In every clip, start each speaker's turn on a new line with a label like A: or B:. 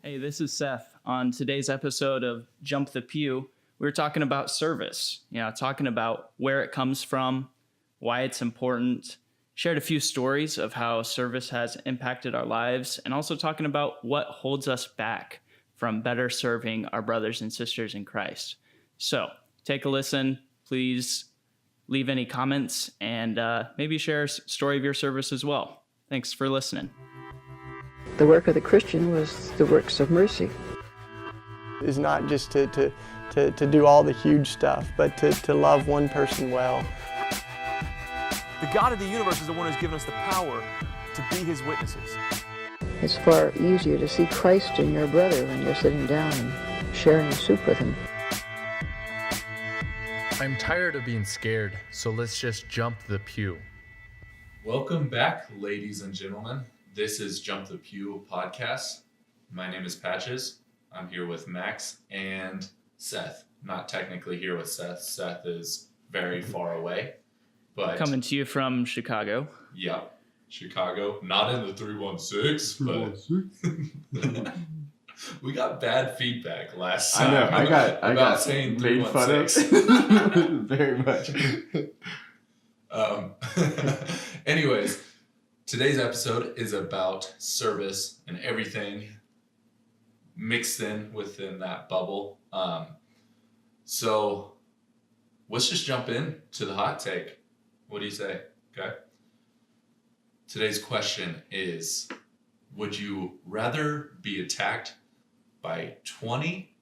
A: Hey, this is Seth. On today's episode of Jump the Pew, we're talking about service. Talking about where it comes from, why it's important. Shared a few stories of how service has impacted our lives, and also talking about what holds us back from better serving our brothers and sisters in Christ. So take a listen. Please leave any comments and maybe share a story of your service as well. Thanks for listening.
B: The work of the Christian was the works of mercy.
C: It's not just to do all the huge stuff, but to love one person well.
D: The God of the universe is the one who's given us the power to be his witnesses.
B: It's far easier to see Christ in your brother when you're sitting down and sharing a soup with him.
E: I'm tired of being scared, so let's just jump the pew.
F: Welcome back, ladies and gentlemen. This is Jump the Pew podcast. My name is Patches. I'm here with Max and Seth. Not technically here with Seth. Seth is very far away. But
A: coming to you from Chicago.
F: Yeah, Chicago. Not in the 316, but we got bad feedback last time.
G: I know. I got
F: saying
G: made fun of very much.
F: Anyways, today's episode is about service and everything mixed in within that bubble. So let's just jump in to the hot take. What do you say? Okay. Today's question is, would you rather be attacked by 20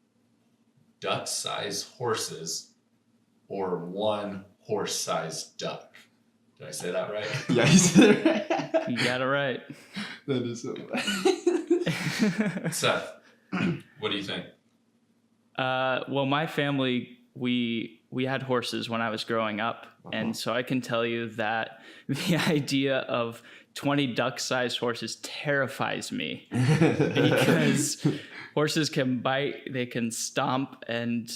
F: duck-sized horses or one horse-sized duck? Did I say that right?
G: Yeah, you said it right.
A: You got it right.
G: That is so bad.
F: Seth, what do you think?
A: Well, my family, we had horses when I was growing up. And so I can tell you that the idea of 20 duck-sized horses terrifies me because horses can bite, they can stomp, and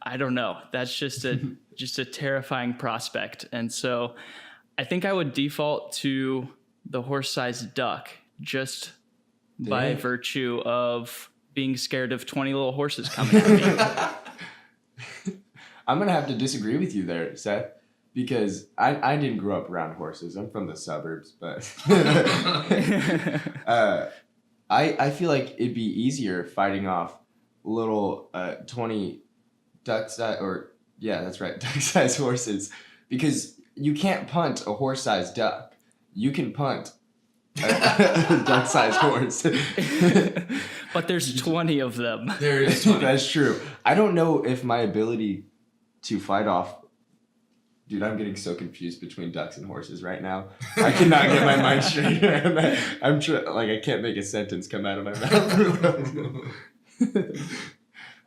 A: I don't know. That's just a terrifying prospect. And so I think I would default to the horse-sized duck just by virtue of being scared of 20 little horses coming at me.
G: I'm going to have to disagree with you there, Seth, because I didn't grow up around horses. I'm from the suburbs, but I feel like it'd be easier fighting off little 20 duck-sized, or yeah, that's right, duck-sized horses, because you can't punt a horse-sized duck. You can punt a duck-sized horse.
A: But there's 20 of them.
F: There is 20.
G: That's true. I don't know if my ability to fight off... Dude, I'm getting so confused between ducks and horses right now. I cannot get my mind straight around that. I can't make a sentence come out of my mouth.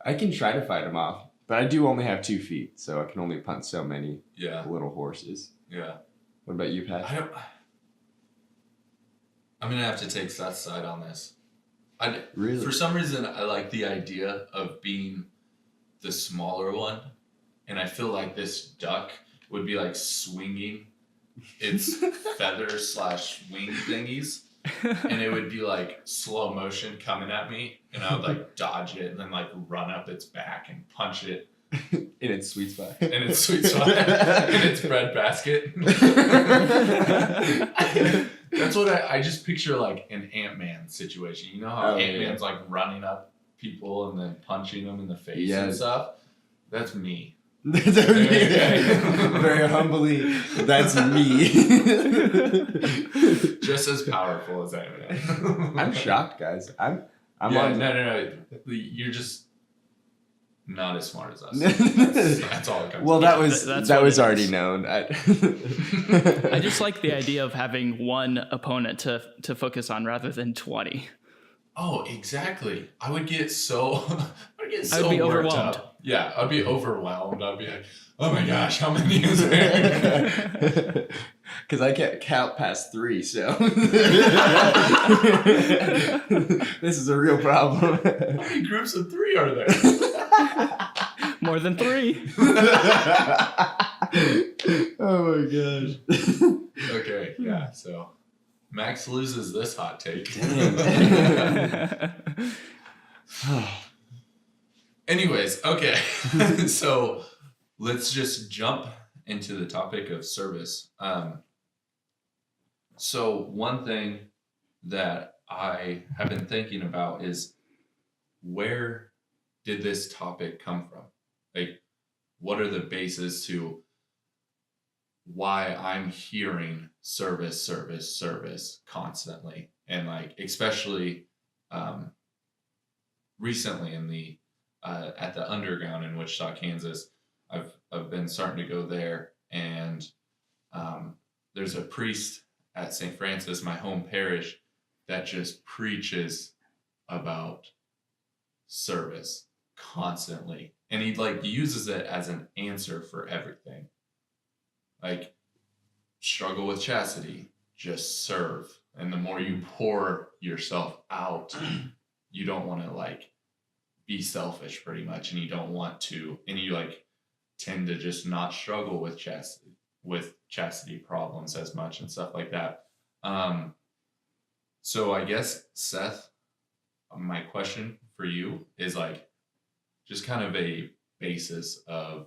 G: I can try to fight them off, but I do only have 2 feet, so I can only punt so many little horses.
F: Yeah.
G: What about you, Pat?
F: I'm going to have to take Seth's side on this.
G: Really?
F: For some reason, I like the idea of being the smaller one, and I feel like this duck would be like swinging its feather/wing thingies, and it would be like slow motion coming at me, and I would like dodge it and then like run up its back and punch it
G: in its sweet spot.
F: In its sweet spot. In its bread basket. That's what I just picture, like an Ant-Man situation. You know how Ant-Man's like running up people and then punching them in the face and stuff? That's me.
G: Very humbly, that's me.
F: Just as powerful as Ant-Man.
G: I'm shocked, guys. I'm
F: No. You're just not as smart as us. That's all it comes
G: well,
F: to.
G: that was already known.
A: I just like the idea of having one opponent to focus on rather than 20.
F: Oh, exactly. I would be
A: overwhelmed.
F: Up. Yeah, I'd be overwhelmed. I'd be like, oh my gosh, how many is there?
G: Because I can't count past 3, so this is a real problem.
F: How many groups of 3 are there?
A: More than 3.
G: Oh my gosh.
F: Okay, yeah, so Max loses this hot take. Anyways, okay. So let's just jump into the topic of service. So one thing that I have been thinking about is, where did this topic come from? Like, what are the bases to why I'm hearing service constantly? And like, especially recently in the at the underground in Wichita, Kansas, I've been starting to go there, and there's a priest at St. Francis, my home parish, that just preaches about service constantly, and he like uses it as an answer for everything. Like, struggle with chastity, just serve, and the more you pour yourself out, you don't want to like be selfish pretty much, and you don't want to, and you like tend to just not struggle with chastity problems as much and stuff like that. So I guess, Seth, my question for you is like just kind of a basis of,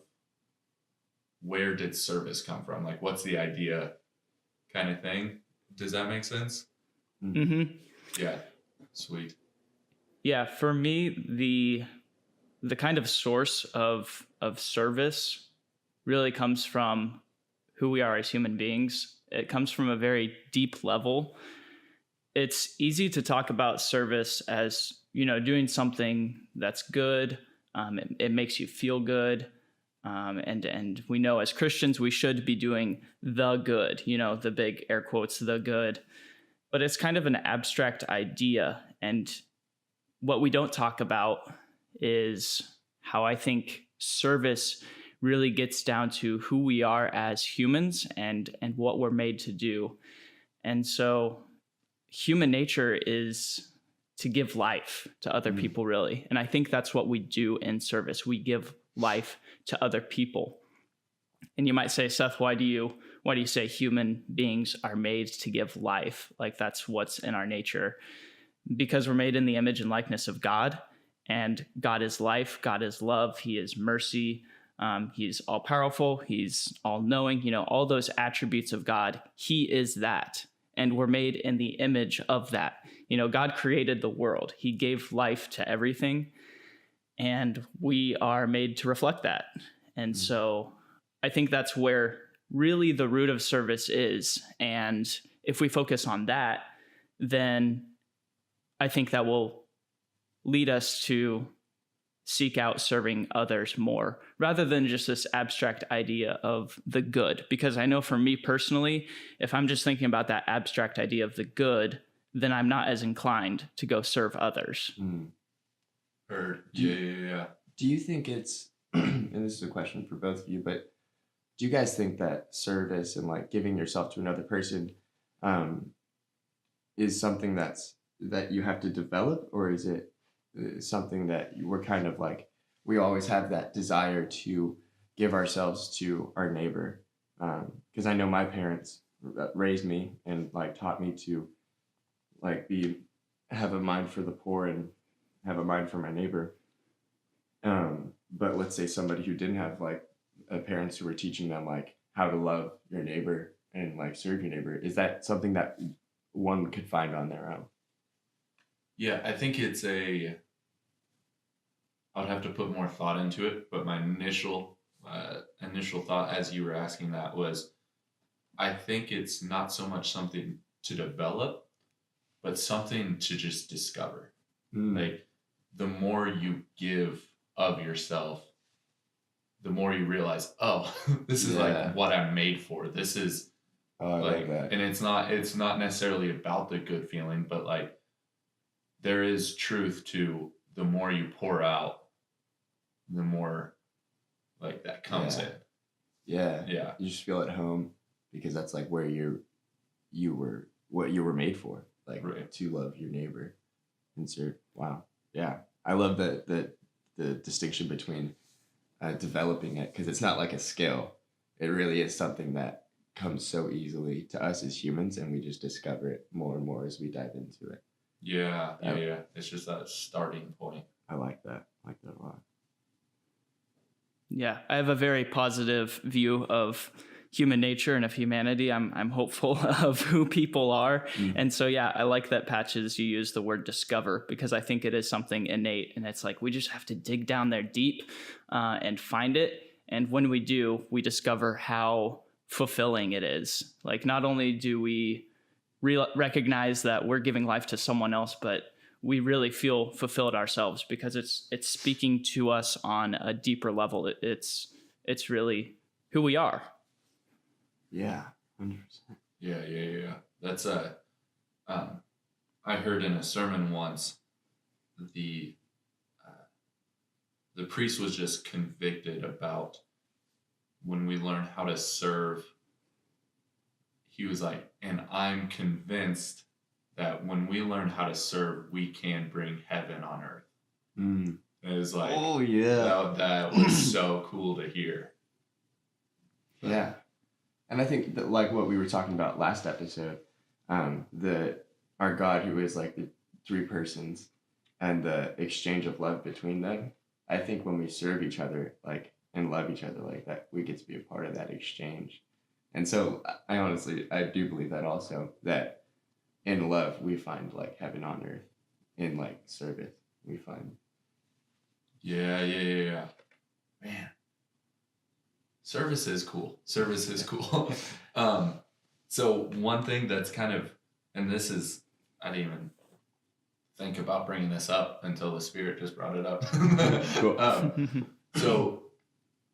F: where did service come from? Like, what's the idea kind of thing? Does that make sense?
A: Mm-hmm.
F: Yeah. Sweet.
A: Yeah, for me, the kind of source of service really comes from who we are as human beings. It comes from a very deep level. It's easy to talk about service as, doing something that's good. It makes you feel good. And we know as Christians, we should be doing the good, the big air quotes, the good. But it's kind of an abstract idea. And what we don't talk about is how I think service really gets down to who we are as humans and what we're made to do. And so human nature is to give life to other people, really. And I think that's what we do in service. We give life to other people. And you might say, Seth, why do you say human beings are made to give life? Like, that's what's in our nature. Because we're made in the image and likeness of God, and God is life, God is love, He is mercy, He's all powerful, He's all knowing, all those attributes of God. He is that. And we're made in the image of that. God created the world. He gave life to everything. And we are made to reflect that. And so I think that's where really the root of service is. And if we focus on that, then I think that will lead us to seek out serving others more, rather than just this abstract idea of the good. Because I know for me personally, if I'm just thinking about that abstract idea of the good, then I'm not as inclined to go serve others.
F: Heard. Yeah.
G: Do you think it's, and this is a question for both of you, but do you guys think that service and like giving yourself to another person is something that you have to develop, or is it something that we're kind of like, we always have that desire to give ourselves to our neighbor? Because I know my parents raised me and like taught me to like have a mind for the poor and have a mind for my neighbor. But let's say somebody who didn't have like parents who were teaching them like how to love your neighbor and like serve your neighbor. Is that something that one could find on their own?
F: Yeah, I think I would have to put more thought into it, but my initial thought as you were asking that was, I think it's not so much something to develop, but something to just discover. Like, the more you give of yourself, the more you realize, oh, this is like what I'm made for. This is
G: I like that.
F: And it's not necessarily about the good feeling, but like, there is truth to the more you pour out, the more like that comes in.
G: Yeah.
F: Yeah.
G: You just feel at home because that's like where you were made for, like
F: right.
G: to love your neighbor. And serve. Wow. Yeah. I love the distinction between developing it, because it's not like a skill. It really is something that comes so easily to us as humans, and we just discover it more and more as we dive into it.
F: Yeah. It's just that starting point.
G: I like that. I like that a lot.
A: Yeah, I have a very positive view of human nature and of humanity. I'm hopeful of who people are. And so, yeah, I like that Patches, you use the word discover, because I think it is something innate. And it's like, we just have to dig down there deep and find it. And when we do, we discover how fulfilling it is. Like, not only do we recognize that we're giving life to someone else, but we really feel fulfilled ourselves because it's speaking to us on a deeper level. It's really who we are.
G: Yeah, 100%.
F: Yeah. That's I heard in a sermon once, the priest was just convicted about when we learn how to serve. He was like, and I'm convinced that when we learn how to serve, we can bring heaven on earth.
G: Mm.
F: It was like,
G: Oh, yeah.
F: that was so cool to hear.
G: Yeah. And I think that, like what we were talking about last episode, our God, who is like the three persons and the exchange of love between them, I think when we serve each other, like, and love each other like that, we get to be a part of that exchange. And so I do believe that also, that in love, we find like heaven on earth. In like service, we find.
F: Yeah. Man. Service is cool. So one thing that's kind of, and this is, I didn't even think about bringing this up until the Spirit just brought it up.
G: Cool.
F: So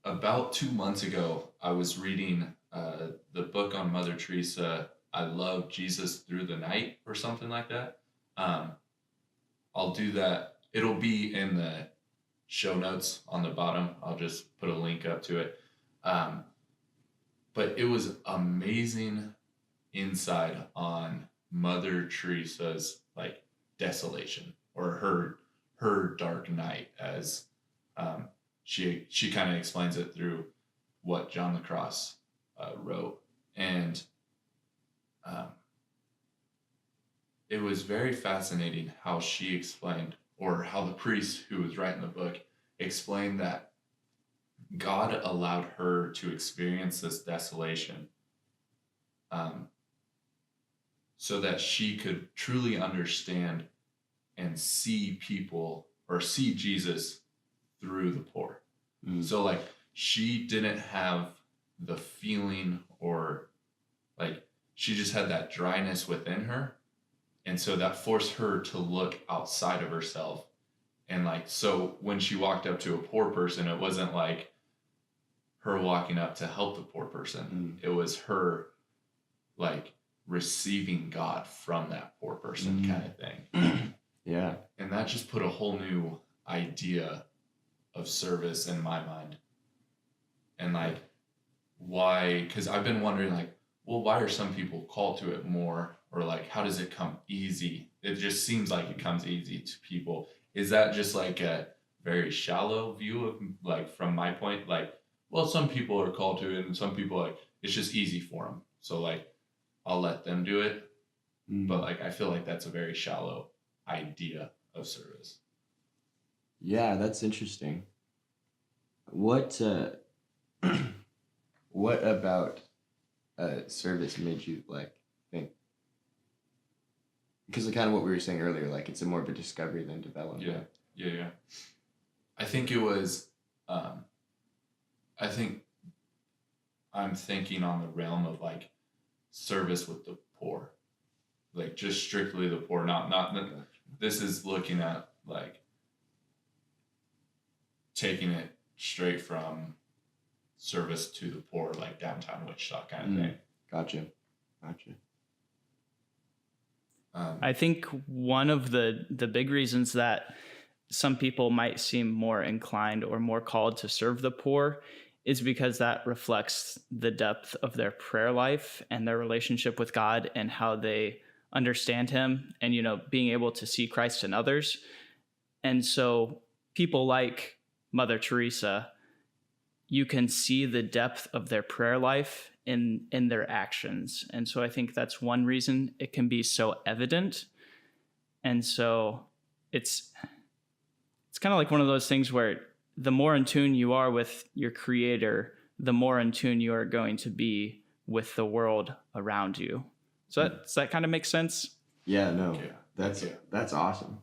F: about 2 months ago, I was reading the book on Mother Teresa, I Love Jesus Through the Night, or something like that. I'll do that. It'll be in the show notes on the bottom. I'll just put a link up to it. But it was amazing insight on Mother Teresa's like desolation, or her dark night, as she kind of explains it through what John the Cross wrote. And it was very fascinating how she explained, or how the priest who was writing the book explained, that God allowed her to experience this desolation so that she could truly understand and see people, or see Jesus through the poor. So like, she didn't have the feeling, or like, she just had that dryness within her. And so that forced her to look outside of herself. And like, so when she walked up to a poor person, it wasn't like her walking up to help the poor person. It was her like receiving God from that poor person kind of thing.
G: Yeah.
F: And that just put a whole new idea of service in my mind. And like, why? Because I've been wondering, like, well, why are some people called to it more? Or like, how does it come easy? It just seems like it comes easy to people. Is that just like a very shallow view of, like, from my point? Like, well, some people are called to it, and some people, like, it's just easy for them. So like, I'll let them do it. But like, I feel like that's a very shallow idea of service.
G: Yeah, that's interesting. What about service made you like think? Because kind of what we were saying earlier, like, it's more of a discovery than development.
F: Yeah. I think it was, I think I'm thinking on the realm of like service with the poor, like just strictly the poor, not this is looking at like taking it straight from service to the poor, like downtown Wichita kind of thing.
G: Gotcha.
A: I think one of the big reasons that some people might seem more inclined or more called to serve the poor is because that reflects the depth of their prayer life and their relationship with God, and how they understand him, and, you know, being able to see Christ in others. And so people like Mother Teresa, you can see the depth of their prayer life in their actions. And so I think that's one reason it can be so evident. And so it's kind of like one of those things where the more in tune you are with your creator, the more in tune you are going to be with the world around you. So does that kind of make sense?
G: Yeah, no,
F: Yeah.
G: that's awesome.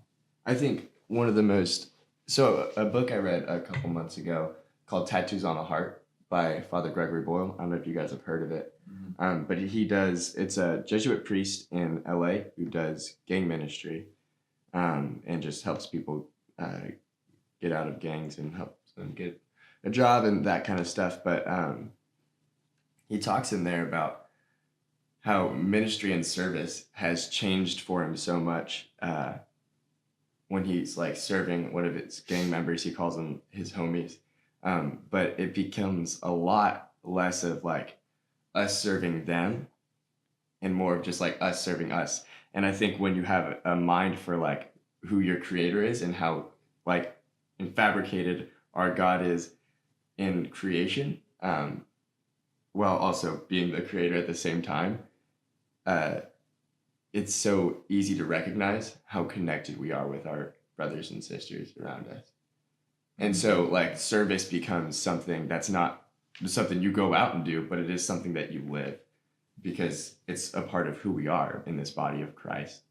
G: I think one of the most, so a book I read a couple months ago called Tattoos on a Heart by Father Gregory Boyle. I don't know if you guys have heard of it. But it's a Jesuit priest in LA who does gang ministry, and just helps people get out of gangs and helps them get a job and that kind of stuff. But he talks in there about how ministry and service has changed for him so much. When he's like serving one of his gang members, he calls them his homies. But it becomes a lot less of like us serving them and more of just like us serving us. And I think when you have a mind for like who your creator is and how like fabricated our God is in creation, while also being the creator at the same time, it's so easy to recognize how connected we are with our brothers and sisters around us. And so like service becomes something that's not something you go out and do, but it is something that you live because it's a part of who we are in this body of Christ.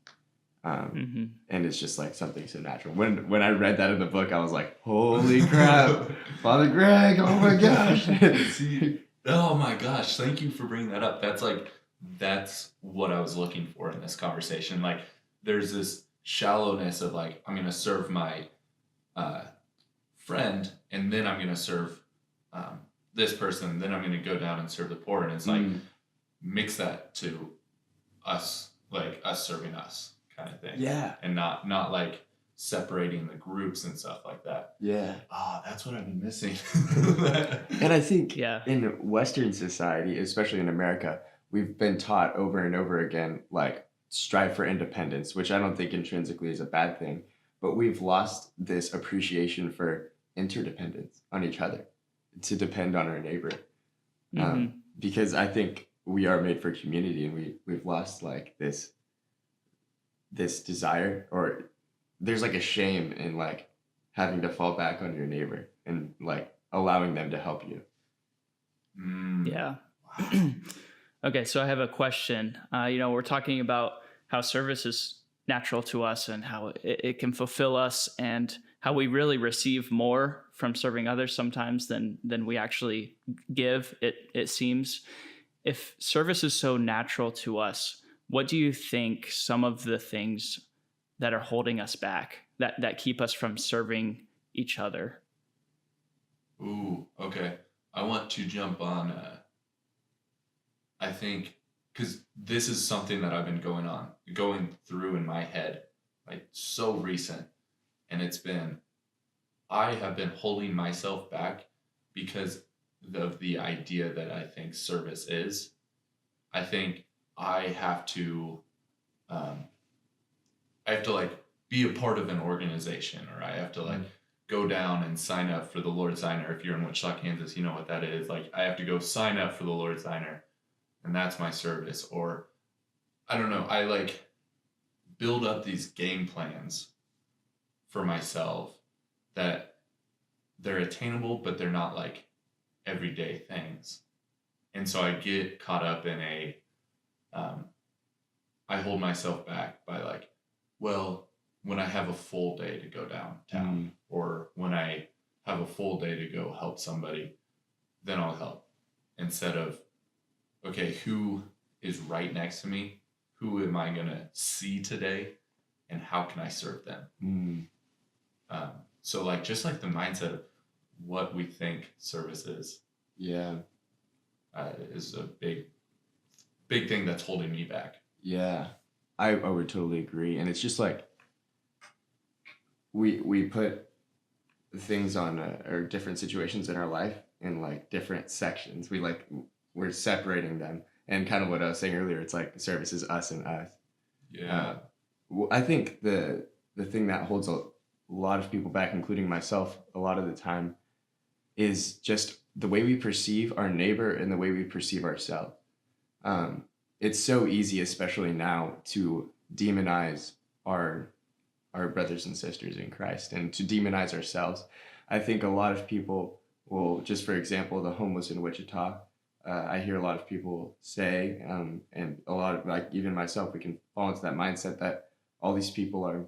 G: And it's just like something so natural. When I read that in the book, I was like, holy crap, Father Greg, oh my gosh.
F: See, oh my gosh, thank you for bringing that up. That's what I was looking for in this conversation. Like, there's this shallowness of like, I'm going to serve my friend, and then I'm going to serve this person, and then I'm going to go down and serve the poor. And it's like, mix that to us, like us serving us kind of thing.
G: Yeah.
F: And not like separating the groups and stuff like that.
G: Yeah.
F: Oh, that's what I've been missing.
G: And I think
A: Yeah.
G: in Western society, especially in America, we've been taught over and over again, like, strive for independence, which I don't think intrinsically is a bad thing, but we've lost this appreciation for interdependence on each other, to depend on our neighbor. Because I think we are made for community, and we've lost like this desire, or there's like a shame in like having to fall back on your neighbor and like allowing them to help you.
A: Yeah. Okay, so I have a question. We're talking about how service is natural to us and how it can fulfill us, and how we really receive more from serving others sometimes than we actually give, it seems. If service is so natural to us, what do you think some of the things that are holding us back, that keep us from serving each other?
F: Ooh, okay. I want to jump on, I think, because this is something that I've been going through in my head, like so recent. And I have been holding myself back because of the idea that I think service is. I think I have to like be a part of an organization, or I have to like go down and sign up for the Lord's Diner. If you're in Wichita, Kansas, you know what that is. Like, I have to go sign up for the Lord's Diner, and that's my service. Or I don't know, I like build up these game plans for myself that they're attainable, but they're not like everyday things. And so I get caught up in I hold myself back by like, well, when I have a full day to go downtown, or when I have a full day to go help somebody, then I'll help. Instead of, okay, who is right next to me? Who am I going to see today? And how can I serve them? So like, just like the mindset of what we think service is.
G: Yeah.
F: Is a big thing that's holding me back.
G: Yeah, I would totally agree. And it's just like we put things on or different situations in our life in like different sections. We're separating them, and kind of what I was saying earlier, it's like service is us and us.
F: Yeah.
G: I think the thing that holds a lot of people back, including myself, a lot of the time, is just the way we perceive our neighbor and the way we perceive ourselves. It's so easy, especially now, to demonize our our brothers and sisters in Christ and to demonize ourselves. I think a lot of people will, just for example, the homeless in Wichita, I hear a lot of people say, and a lot of, like, even myself, we can fall into that mindset that all these people are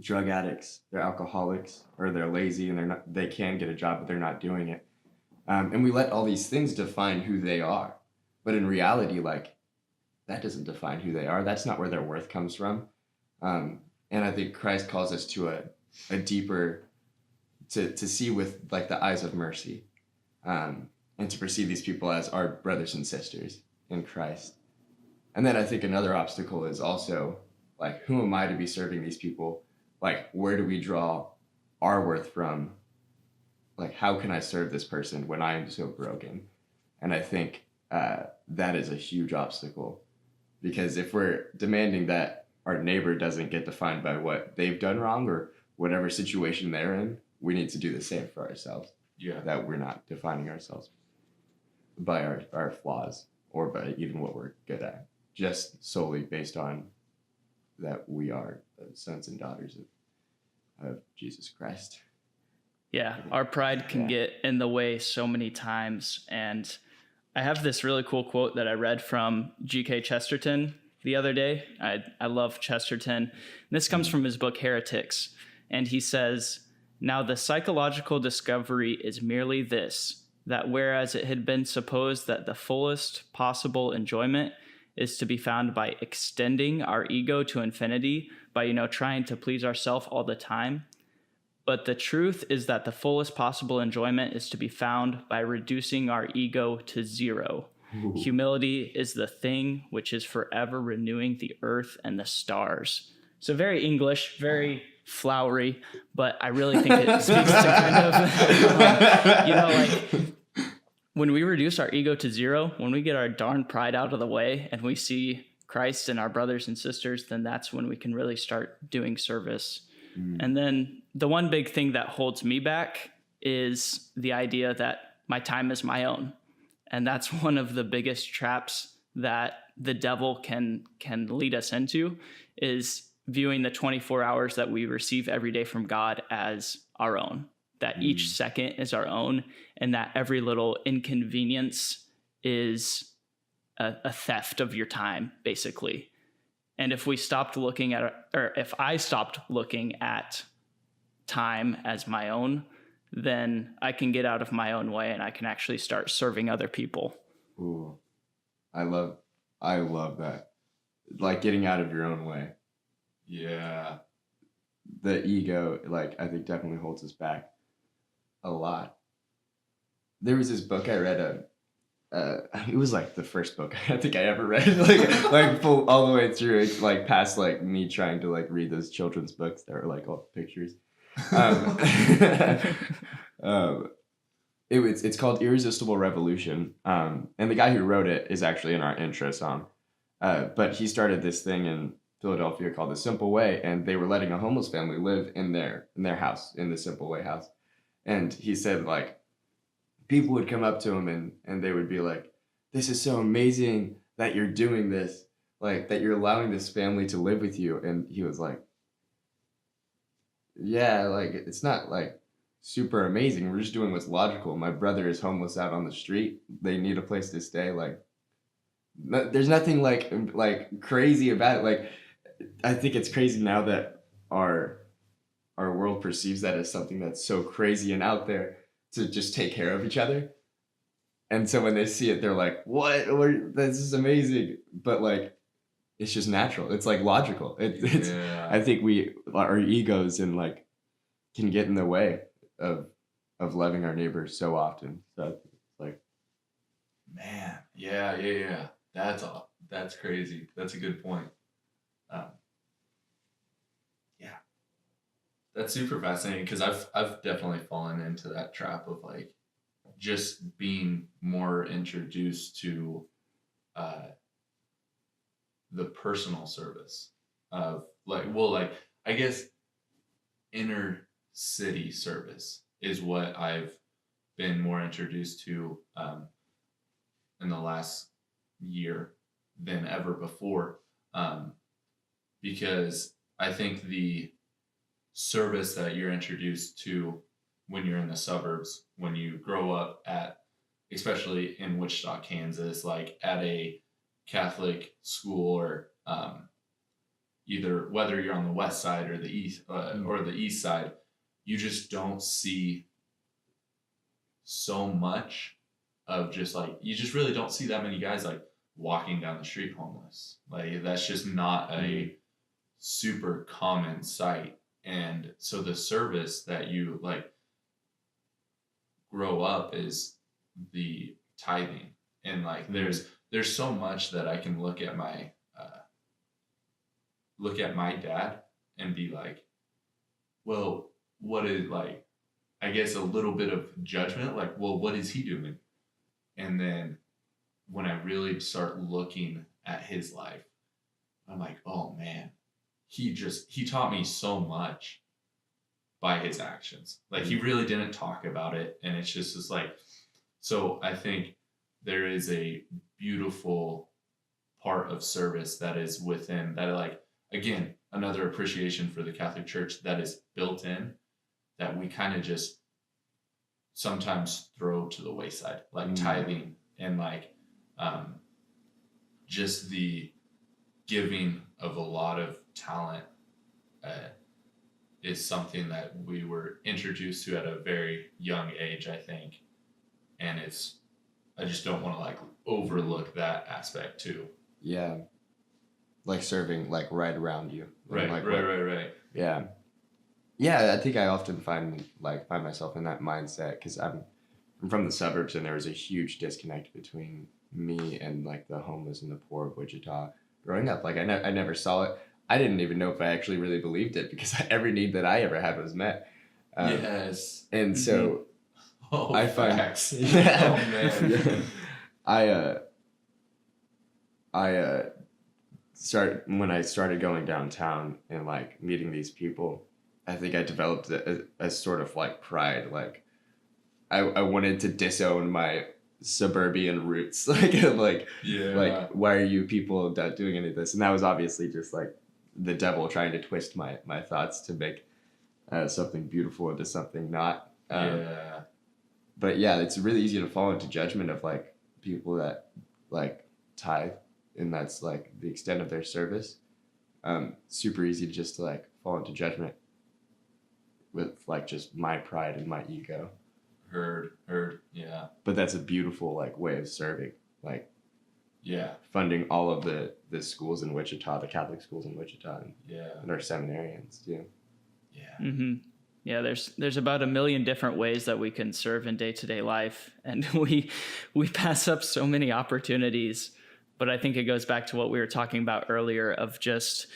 G: drug addicts, they're alcoholics, or they're lazy and they can get a job, but they're not doing it. And we let all these things define who they are. But in reality, like, that doesn't define who they are. That's not where their worth comes from. And I think Christ calls us to a deeper, to see with like the eyes of mercy, and to perceive these people as our brothers and sisters in Christ. And then I think another obstacle is also like, who am I to be serving these people? Like, where do we draw our worth from? Like, how can I serve this person when I am so broken? And I think that is a huge obstacle, because if we're demanding that our neighbor doesn't get defined by what they've done wrong or whatever situation they're in, we need to do the same for ourselves.
F: Yeah.
G: That we're not defining ourselves by our flaws or by even what we're good at, just solely based on that we are the sons and daughters of Jesus Christ.
A: Yeah, our pride can
G: Yeah.
A: get in the way so many times. And I have this really cool quote that I read from G.K. Chesterton the other day. I love Chesterton. This comes from his book Heretics. And he says, "Now the psychological discovery is merely this, that whereas it had been supposed that the fullest possible enjoyment is to be found by extending our ego to infinity, by, trying to please ourselves all the time, but the truth is that the fullest possible enjoyment is to be found by reducing our ego to zero. Ooh. Humility is the thing which is forever renewing the earth and the stars." So very English, very flowery, but I really think it speaks to kind of, when we reduce our ego to zero, when we get our darn pride out of the way and we see Christ and our brothers and sisters, then that's when we can really start doing service. And then the one big thing that holds me back is the idea that my time is my own. And that's one of the biggest traps that the devil can lead us into, is viewing the 24 hours that we receive every day from God as our own, that each second is our own, and that every little inconvenience is a theft of your time, basically. And if we stopped looking at, or if I stopped looking at time as my own, then I can get out of my own way and I can actually start serving other people.
G: Ooh, I love that. Like, getting out of your own way.
F: Yeah.
G: The ego, like, I think definitely holds us back a lot. There was this book I read, it was like the first book I think I ever read, like full all the way through. It's like past like me trying to like read those children's books that were like all pictures. It's called Irresistible Revolution, and the guy who wrote it is actually in our intro song. But he started this thing in Philadelphia called The Simple Way, and they were letting a homeless family live in their house, in the Simple Way house. And he said, like, people would come up to him and they would be like, "This is so amazing that you're doing this, like that you're allowing this family to live with you." And he was like, "Yeah, like it's not like super amazing. We're just doing what's logical. My brother is homeless out on the street. They need a place to stay. Like, there's nothing like crazy about it." Like, I think it's crazy now that our world perceives that as something that's so crazy and out there, to just take care of each other. And so when they see it, they're like, "What? This is amazing." But like, it's just natural. It's like logical. It's.
F: Yeah.
G: I think our egos and like can get in the way of loving our neighbors so often. So it's like,
F: Man, yeah. That's crazy. That's a good point. Yeah, that's super fascinating, because I've definitely fallen into that trap of like just being more introduced to the personal service of I guess inner city service is what I've been more introduced to in the last year than ever before, because I think the service that you're introduced to when you're in the suburbs, when you grow up at, especially in Wichita, Kansas, like at a Catholic school, or either whether you're on the west side or the east side, you just don't see so much of just like, you just really don't see that many guys like walking down the street homeless. Like that's just not a super common sight. And so the service that you like grow up is the tithing. And like there's so much that I can look at my dad and be like, well, what is, like, I guess a little bit of judgment, like, well, what is he doing? And then when I really start looking at his life, I'm like, oh man, he taught me so much by his actions. Like he really didn't talk about it. And it's just like, so I think there is a beautiful part of service that is within that, like, again, another appreciation for the Catholic Church that is built in, that we kind of just sometimes throw to the wayside, like tithing and like just the giving of a lot of talent is something that we were introduced to at a very young age, I think. And I just don't want to like overlook that aspect too.
G: Yeah. Like serving like right around you.
F: Right,
G: like,
F: right.
G: Yeah. Yeah, I think I often find myself in that mindset because I'm from the suburbs, and there was a huge disconnect between me and like the homeless and the poor of Wichita growing up. Like I never saw it. I didn't even know if I actually really believed it because every need that I ever had was met.
F: Yes.
G: And so
F: I
G: find
F: facts.
G: Yeah.
F: Oh man.
G: I when I started going downtown and like meeting these people, I think I developed a sort of like pride. Like I wanted to disown my suburban roots. like why are you people not doing any of this? And that was obviously just like the devil trying to twist my thoughts to make something beautiful into something not. But yeah, it's really easy to fall into judgment of like people that like tithe, and that's like the extent of their service. Super easy to just like fall into judgment with like just my pride and my ego.
F: Heard, yeah.
G: But that's a beautiful like way of serving, like funding all of the schools in Wichita, the Catholic schools in Wichita, and our seminarians.
A: Yeah, there's about 1 million different ways that we can serve in day-to-day life, and we pass up so many opportunities. But I think it goes back to what we were talking about earlier of just,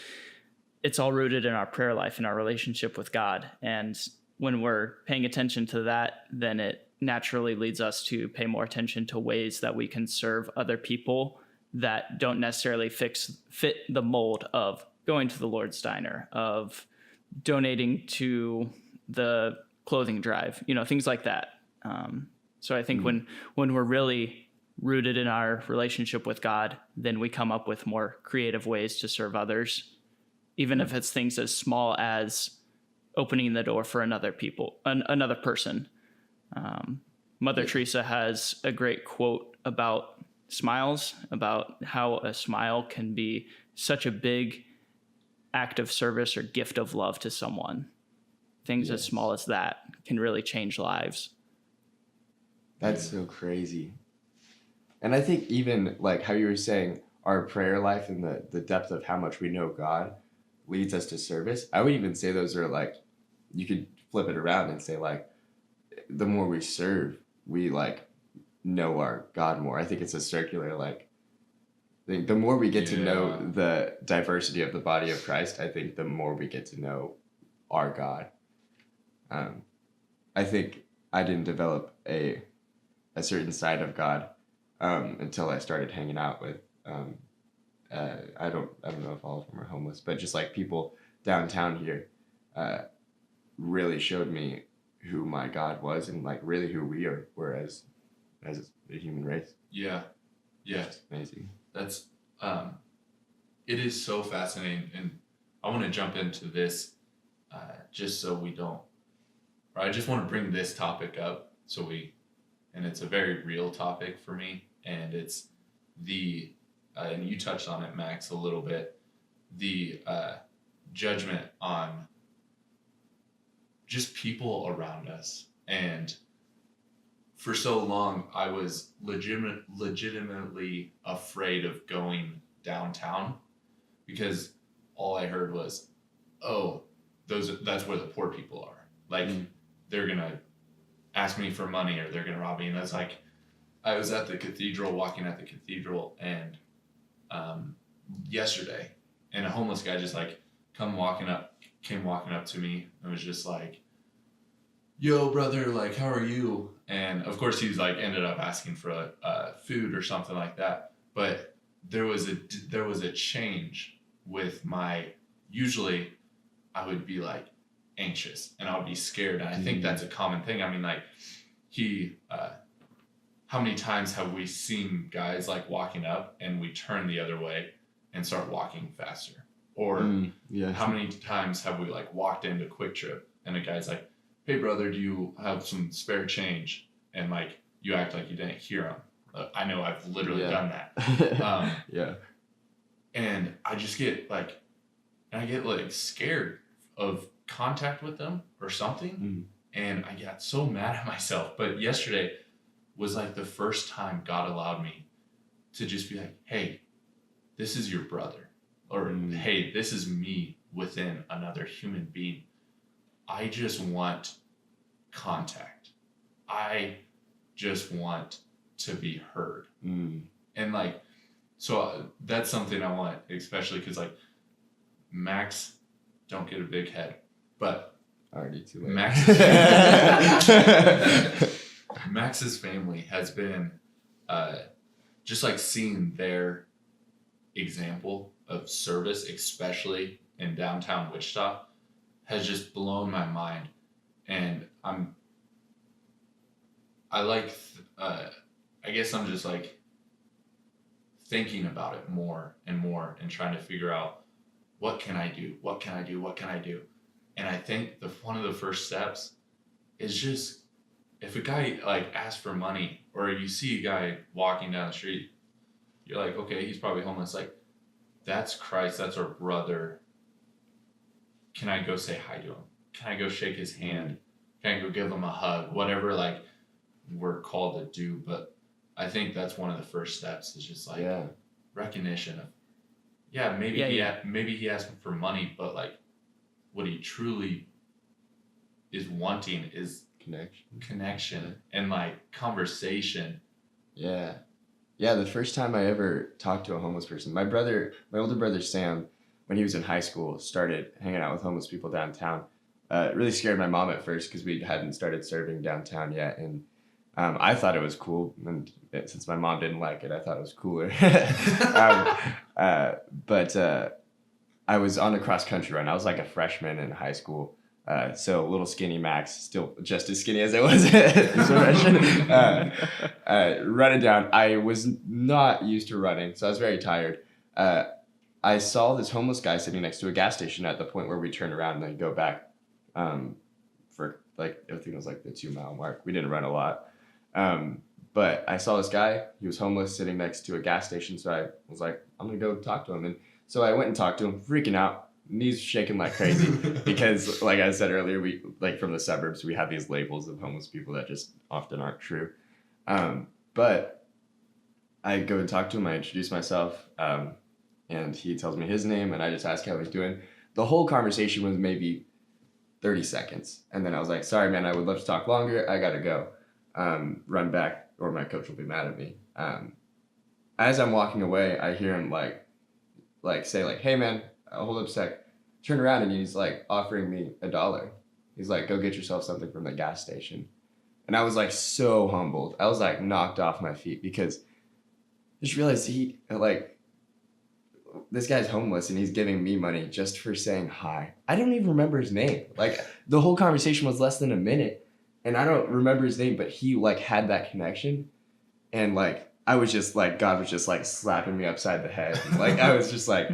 A: it's all rooted in our prayer life and our relationship with God. And when we're paying attention to that, then it naturally leads us to pay more attention to ways that we can serve other people that don't necessarily fit the mold of going to the Lord's Diner, of donating to the clothing drive, things like that. So I think when we're really rooted in our relationship with God, then we come up with more creative ways to serve others, even if it's things as small as opening the door for another person. Mother Teresa has a great quote about smiles, about how a smile can be such a big act of service or gift of love to someone. Things as small as that can really change lives.
G: That's so crazy. And I think even like how you were saying, our prayer life and the depth of how much we know God leads us to service. I would even say those are like, you could flip it around and say like, the more we serve, we like know our God more. I think it's a circular like thing. The more we get to know the diversity of the body of Christ, I think the more we get to know our God. I think I didn't develop a certain side of God until I started hanging out with I don't know if all of them are homeless, but just like people downtown here really showed me who my God was and like really who we were as a human race.
F: Yeah.
G: It's amazing.
F: That's it is so fascinating, and I want to jump into this just so we don't, or I just want to bring this topic up and it's a very real topic for me, and it's and you touched on it, Max, a little bit, the judgment on just people around us. And for so long, I was legitimately afraid of going downtown because all I heard was, oh, that's where the poor people are. Like, they're going to ask me for money or they're going to rob me. And that's like, I was at the cathedral, walking at the cathedral, and yesterday, and a homeless guy just like came walking up to me and was just like, yo, brother, like, how are you? And of course he's like ended up asking for food or something like that. But there was a change with usually I would be like anxious and I would be scared. And I think that's a common thing. I mean, like how many times have we seen guys like walking up and we turn the other way and start walking faster? Or how many times have we like walked into Quick Trip and a guy's like, hey brother, do you have some spare change? And like, you act like you didn't hear him. I know I've literally done that. And I just get like, scared of contact with them or something. And I got so mad at myself. But yesterday was like the first time God allowed me to just be like, hey, this is your brother. Or hey, this is me within another human being. I just want contact. I just want to be heard. And like, so that's something I want, especially because like Max, don't get a big head, but
G: already too late.
F: Max's family has been just like seeing their example of service, especially in downtown Wichita, has just blown my mind. And I guess I'm just like thinking about it more and more and trying to figure out what can I do? And I think one of the first steps is just, if a guy like asks for money or you see a guy walking down the street, you're like, okay, he's probably homeless. Like, that's Christ, that's our brother. Can I go say hi to him? Can I go shake his hand? Can I go give him a hug? Whatever, like, we're called to do. But I think that's one of the first steps is just like recognition of, maybe he asked for money, but like what he truly is wanting is connection and like conversation.
G: The first time I ever talked to a homeless person, my older brother Sam, when he was in high school, started hanging out with homeless people downtown. It really scared my mom at first because we hadn't started serving downtown yet, and I thought it was cool, and since my mom didn't like it, I thought it was cooler. But I was on a cross-country run. I was like a freshman in high school, so little skinny Max, still just as skinny as I was as a freshman, running down. I was not used to running, so I was very tired. I saw this homeless guy sitting next to a gas station at the point where we turn around and then go back for like, I think it was like the 2-mile mark. We didn't run a lot. But I saw this guy, he was homeless, sitting next to a gas station. So I was like, I'm going to go talk to him. And so I went and talked to him, freaking out, knees shaking like crazy because like I said earlier, we like from the suburbs, we have these labels of homeless people that just often aren't true. But I go and talk to him, I introduce myself, and he tells me his name and I just ask how he's doing. The whole conversation was maybe 30 seconds. And then I was like, sorry, man, I would love to talk longer. I got to go. Run back or my coach will be mad at me. As I'm walking away, I hear him like say like, hey man, hold up a sec. Turn around and he's like offering me $1. He's like, go get yourself something from the gas station. And I was like so humbled. I was like knocked off my feet because I just realized this guy's homeless and he's giving me money just for saying hi. I don't even remember his name. Like the whole conversation was less than a minute. And I don't remember his name, but he like had that connection. And like, I was just like, God was just like slapping me upside the head. Like, I was just like,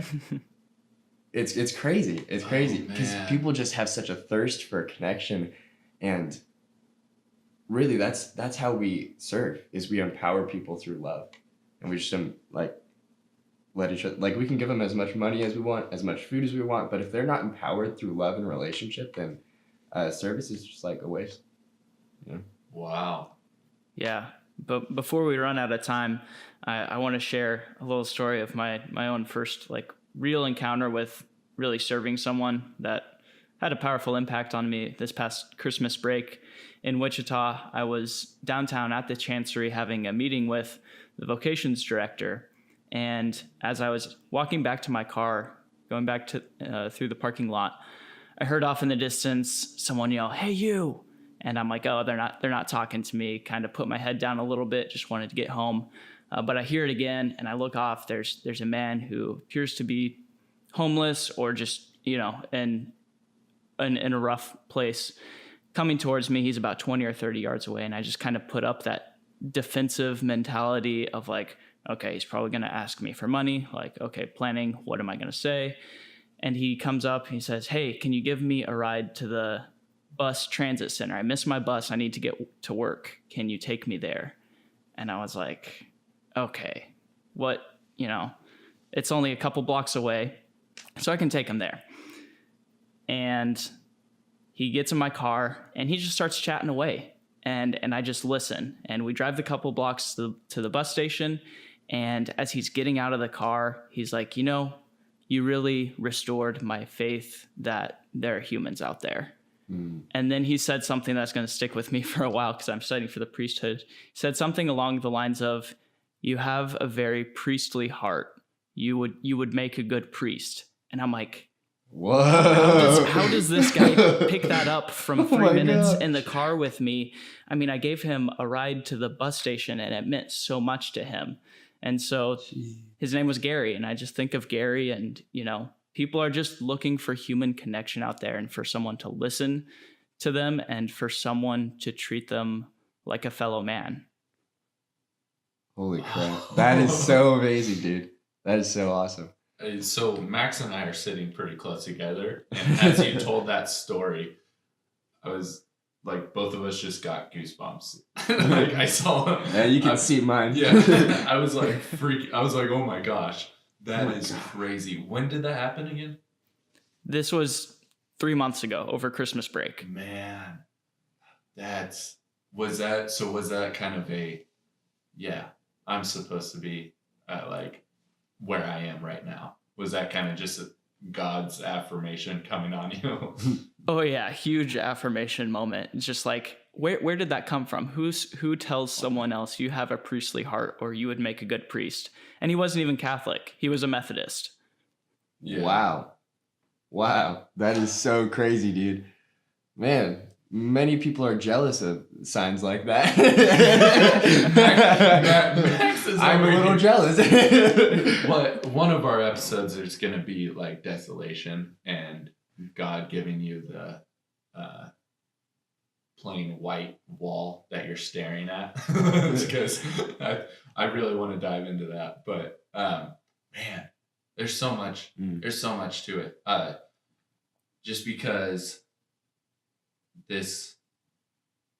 G: it's crazy. It's crazy because
F: man.
G: people just have such a thirst for connection, and really that's how we serve, is we empower people through love, and we just like let each other, like we can give them as much money as we want, as much food as we want, but if they're not empowered through love and relationship, then service is just like a waste.
F: Wow.
A: Yeah. But before we run out of time, I want to share a little story of my own first like real encounter with really serving someone that had a powerful impact on me this past Christmas break in Wichita. I was downtown at the Chancery having a meeting with the vocations director. And as I was walking back to my car, going back to through the parking lot, I heard off in the distance someone yell, "Hey, you!" And I'm like, "Oh, they're not talking to me." Kind of put my head down a little bit, just wanted to get home. But I hear it again, and I look off. There's a man who appears to be homeless or just in a rough place, coming towards me. He's about 20 or 30 yards away, and I just kind of put up that defensive mentality of like, okay, he's probably going to ask me for money. Like, okay, planning, what am I going to say? And he comes up, he says, "Hey, can you give me a ride to the bus transit center? I missed my bus. I need to get to work. Can you take me there?" And I was like, okay, what, it's only a couple blocks away, so I can take him there. And he gets in my car and he just starts chatting away. And I just listen. And we drive the couple blocks to the bus station. And as he's getting out of the car, he's like, "You really restored my faith that there are humans out there." And then he said something that's going to stick with me for a while because I'm studying for the priesthood. He said something along the lines of, "You have a very priestly heart. You would make a good priest." And I'm like,
G: Whoa.
A: how does this guy pick that up from 3
G: my
A: minutes
G: gosh.
A: in the car with me? I mean, I gave him a ride to the bus station and it meant so much to him. And so his name was Gary. And I just think of Gary and, people are just looking for human connection out there and for someone to listen to them and for someone to treat them like a fellow man.
G: Holy crap. That is so amazing, dude. That is so awesome.
F: So Max and I are sitting pretty close together, and as you told that story, I was like, both of us just got goosebumps. Like I saw.
G: Yeah, you can see mine.
F: Yeah, I was like I was like, oh my gosh, that is crazy. When did that happen again?
A: This was 3 months ago over Christmas break.
F: Man, was that kind of I'm supposed to be like where I am right now? Was that kind of just God's affirmation coming on you?
A: Oh yeah, huge affirmation moment. It's just like, where did that come from? Who tells someone else you have a priestly heart or you would make a good priest? And he wasn't even Catholic. He was a Methodist.
F: Yeah.
G: Wow. That is so crazy, dude. Man, many people are jealous of signs like that.
F: Max is
G: I'm a
F: over
G: little
F: here.
G: jealous.
F: But one of our episodes is going to be like desolation and God giving you the plain white wall that you're staring at. Because I really want to dive into that. But man, there's so much. There's so much to it. Just because this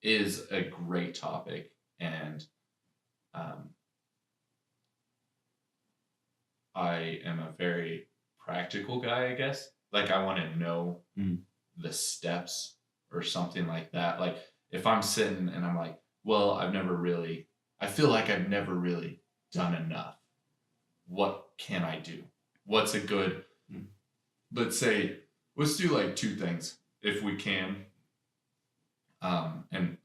F: is a great topic, and I am a very practical guy, I guess. Like I want to know the steps or something like that. Like if I'm sitting and I'm like, well, I feel like I've never really done enough. What can I do? What's a good, let's do like 2 things if we can. And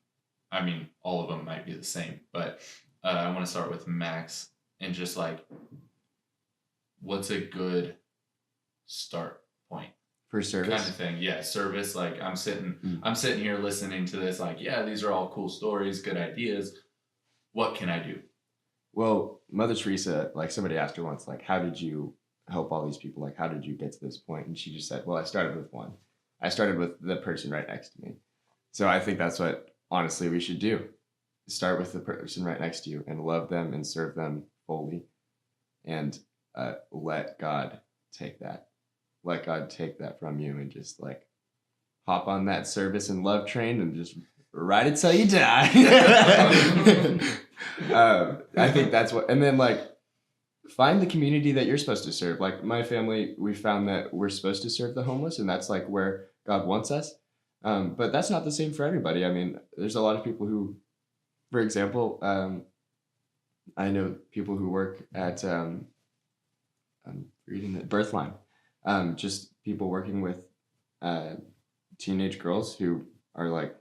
F: I mean, all of them might be the same, but I want to start with Max and just like, what's a good start point
G: For service.
F: kind of thing? Yeah, service. Like I'm sitting here listening to this. Like, yeah, these are all cool stories, good ideas. What can I do?
G: Well, Mother Teresa, like somebody asked her once, like, how did you help all these people? Like, how did you get to this point? And she just said, well, I started with one. I started with the person right next to me. So I think that's what, honestly, we should do. Start with the person right next to you and love them and serve them fully and let God take that. let God take that from you and just like hop on that service and love train and just ride it till you die. I think that's what, and then like find the community that you're supposed to serve. Like my family, we found that we're supposed to serve the homeless, and that's like where God wants us. But that's not the same for everybody. I mean, there's a lot of people who, for example, I know people who work at I'm reading the Birthline, just people working with teenage girls who are like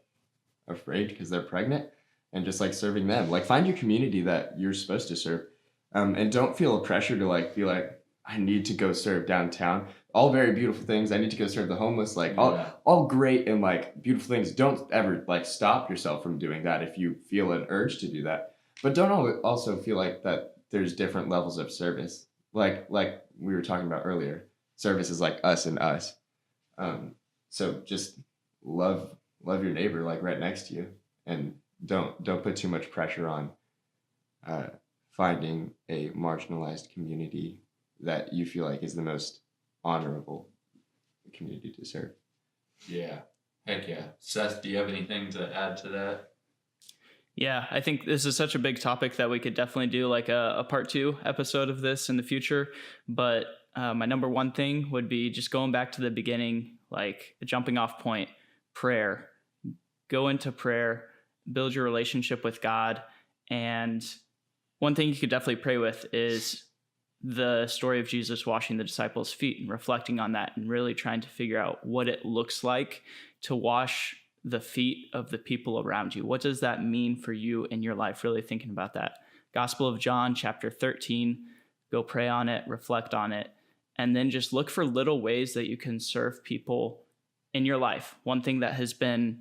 G: afraid because they're pregnant, and just like serving them. Like find your community that you're supposed to serve, and don't feel a pressure to like be like, I need to go serve downtown. All very beautiful things. I need to go serve the homeless. Like all great and like beautiful things. Don't ever like stop yourself from doing that if you feel an urge to do that. But don't also feel like that there's different levels of service. Like we were talking about earlier, service is like us and us. So just love your neighbor like right next to you, and don't put too much pressure on finding a marginalized community that you feel like is the most honorable community to serve.
F: Yeah. Heck yeah. Seth, do you have anything to add to that?
A: Yeah, I think this is such a big topic that we could definitely do like a part 2 episode of this in the future. But my number one thing would be just going back to the beginning, like a jumping off point, prayer. Go into prayer, build your relationship with God. And one thing you could definitely pray with is the story of Jesus washing the disciples' feet and reflecting on that and really trying to figure out what it looks like to wash the feet of the people around you. What does that mean for you in your life? Really thinking about that. Gospel of John, chapter 13, go pray on it, reflect on it, and then just look for little ways that you can serve people in your life. One thing that has been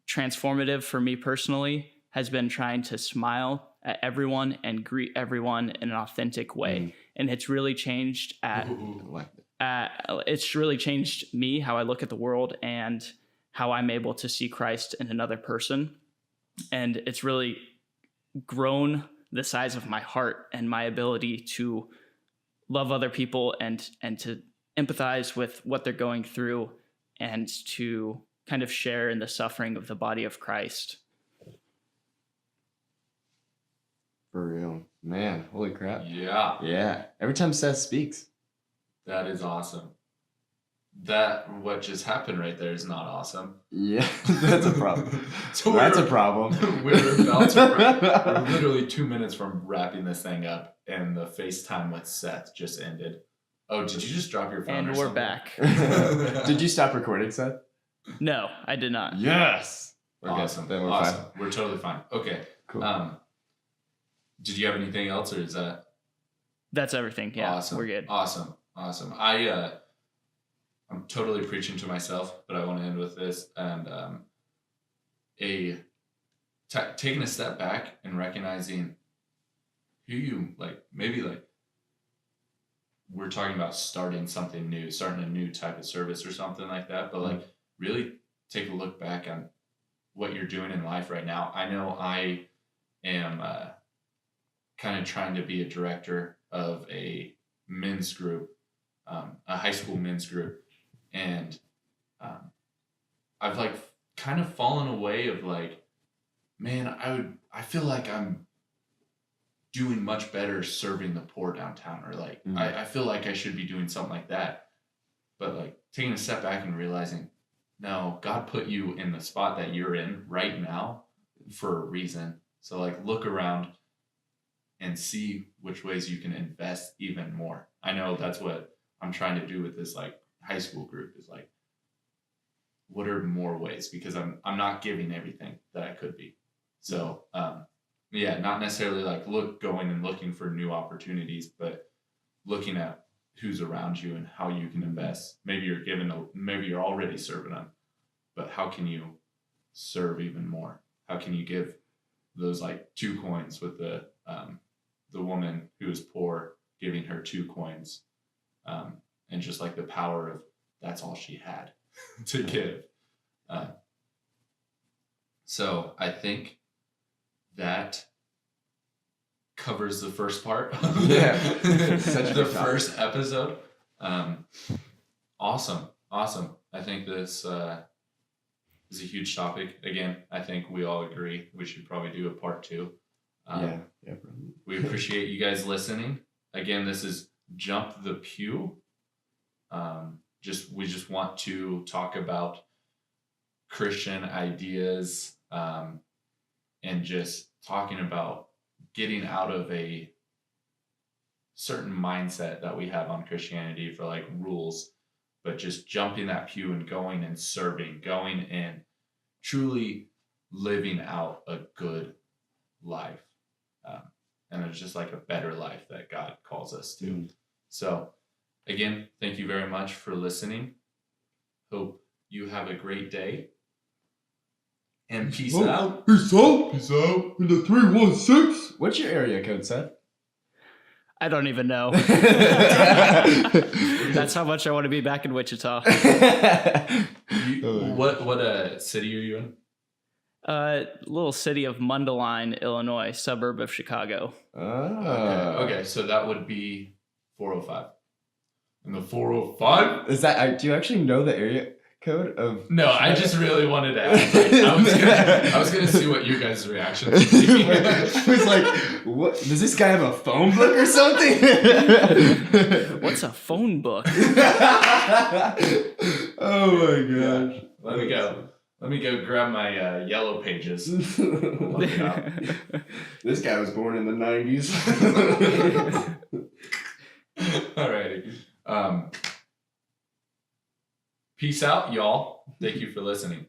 A: transformative for me personally has been trying to smile at everyone and greet everyone in an authentic way. And it's really changed it's really changed me, how I look at the world and how I'm able to see Christ in another person. And it's really grown the size of my heart and my ability to love other people and to empathize with what they're going through and to kind of share in the suffering of the body of Christ.
G: For real. Man, holy crap.
F: Yeah.
G: Yeah. Every time Seth speaks.
F: That is awesome. What just happened right there is not awesome.
G: Yeah, that's a problem.
F: So
G: that's a problem.
F: We're literally 2 minutes from wrapping this thing up, and the FaceTime with Seth just ended. Oh, did you just drop your phone?
A: And
F: or
A: we're
F: something?
A: back.
G: Did you stop recording, Seth?
A: No, I did not.
G: Yes. We're
F: Awesome.
G: good. Then we're
F: Awesome.
G: fine.
F: We're totally fine. Okay.
G: Cool.
F: Did you have anything else, or is that
A: That's everything. Yeah,
F: awesome?
A: we're good.
F: Awesome. I'm totally preaching to myself, but I want to end with this and taking a step back and recognizing who you like. Maybe like we're talking about starting something new, starting a new type of service or something like that. But like really take a look back on what you're doing in life right now. I know I am kind of trying to be a director of a men's group, a high school men's group. And I've like kind of fallen away of like, man, I feel like I'm doing much better serving the poor downtown, or like I feel like I should be doing something like that. But like taking a step back and realizing, no, God put you in the spot that you're in right now for a reason. So like look around and see which ways you can invest even more. I know that's what I'm trying to do with this like high school group, is like, what are more ways? Because I'm not giving everything that I could be. So yeah, not necessarily like going and looking for new opportunities, but looking at who's around you and how you can invest. Maybe you're already serving them, but how can you serve even more? How can you give those like 2 coins, with the woman who is poor giving her 2 coins, and just like the power of that's all she had to give. So I think that covers the first part of
G: Yeah. Such a
F: the
G: good topic.
F: first episode. Awesome. I think this is a huge topic. Again, I think we all agree we should probably do a part 2.
G: Yeah, probably.
F: We appreciate you guys listening. Again, this is Jump the Pew. We just want to talk about Christian ideas, and just talking about getting out of a certain mindset that we have on Christianity for like rules, but just jumping that pew and going and serving, going and truly living out a good life. And it's just like a better life that God calls us to.
G: Mm.
F: So again, thank you very much for listening. Hope you have a great day. And peace out.
G: Peace out.
F: Peace out.
G: In the 316. What's your area code, Seth?
A: I don't even know. That's how much I want to be back in Wichita.
F: What city are you in?
A: Little city of Mundelein, Illinois, suburb of Chicago.
F: Okay, so that would be 405. And the 405?
G: Is that? Do you actually know the area code of?
F: No, I just really wanted to ask. I was gonna see what you guys' reactions would be.
G: I was like, what? Does this guy have a phone book or something?
A: What's a phone book?
G: Oh my gosh.
F: Let me go. Let me go grab my yellow pages. Look it up.
G: This guy was born in the 90s.
F: Alrighty. Peace out, y'all. Thank you for listening.